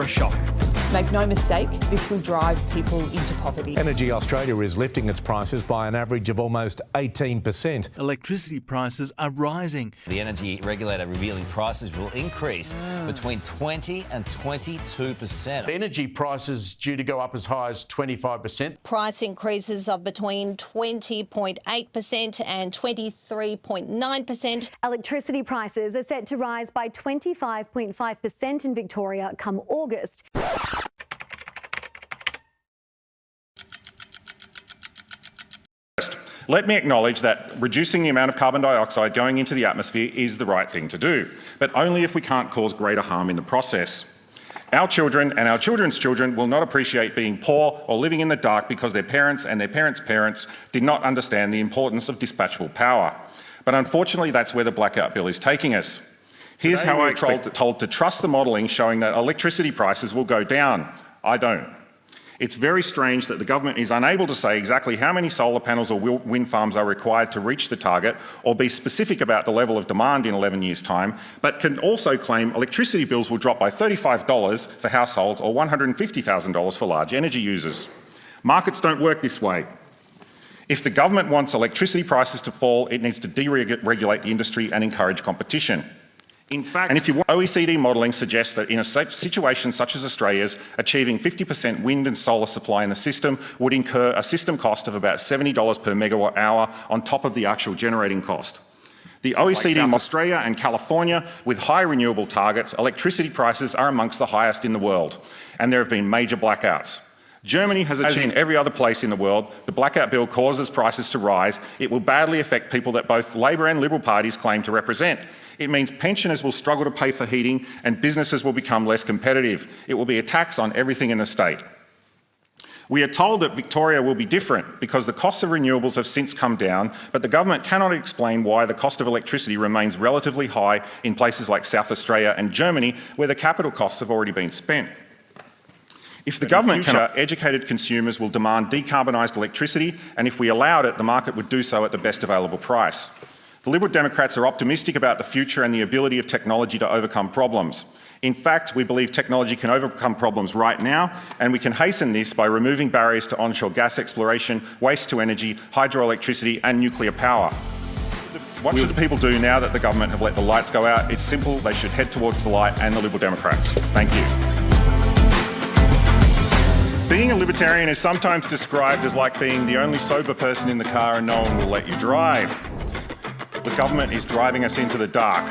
a shock. Make no mistake, this will drive people into poverty. Energy Australia is lifting its prices by an average of almost 18%. Electricity prices are rising. The energy regulator revealing prices will increase between 20 and 22%. Energy prices due to go up as high as 25%. Price increases of between 20.8% and 23.9%. Electricity prices are set to rise by 25.5% in Victoria come August. Let me acknowledge that reducing the amount of carbon dioxide going into the atmosphere is the right thing to do, but only if we can't cause greater harm in the process. Our children and our children's children will not appreciate being poor or living in the dark because their parents and their parents' parents did not understand the importance of dispatchable power. But unfortunately, that's where the blackout bill is taking us. Here's how I expect told to trust the modelling showing that electricity prices will go down. I don't. It's very strange that the government is unable to say exactly how many solar panels or wind farms are required to reach the target or be specific about the level of demand in 11 years' time, but can also claim electricity bills will drop by $35 for households or $150,000 for large energy users. Markets don't work this way. If the government wants electricity prices to fall, it needs to deregulate the industry and encourage competition. In fact, and if you want, OECD modelling suggests that in a situation such as Australia's, achieving 50% wind and solar supply in the system would incur a system cost of about $70 per megawatt hour on top of the actual generating cost. The OECD, South Australia and California, with high renewable targets, electricity prices are amongst the highest in the world, and there have been major blackouts. Germany has achieved, as in every other place in the world, the blackout bill causes prices to rise. It will badly affect people that both Labor and Liberal parties claim to represent. It means pensioners will struggle to pay for heating and businesses will become less competitive. It will be a tax on everything in the state. We are told that Victoria will be different because the costs of renewables have since come down, but the government cannot explain why the cost of electricity remains relatively high in places like South Australia and Germany, where the capital costs have already been spent. If the government cannot, educated consumers will demand decarbonised electricity, and if we allowed it, the market would do so at the best available price. The Liberal Democrats are optimistic about the future and the ability of technology to overcome problems. In fact, we believe technology can overcome problems right now, and we can hasten this by removing barriers to onshore gas exploration, waste to energy, hydroelectricity and nuclear power. What should the people do now that the government have let the lights go out? It's simple, they should head towards the light and the Liberal Democrats. Thank you. Being a Libertarian is sometimes described as like being the only sober person in the car and no one will let you drive. The government is driving us into the dark.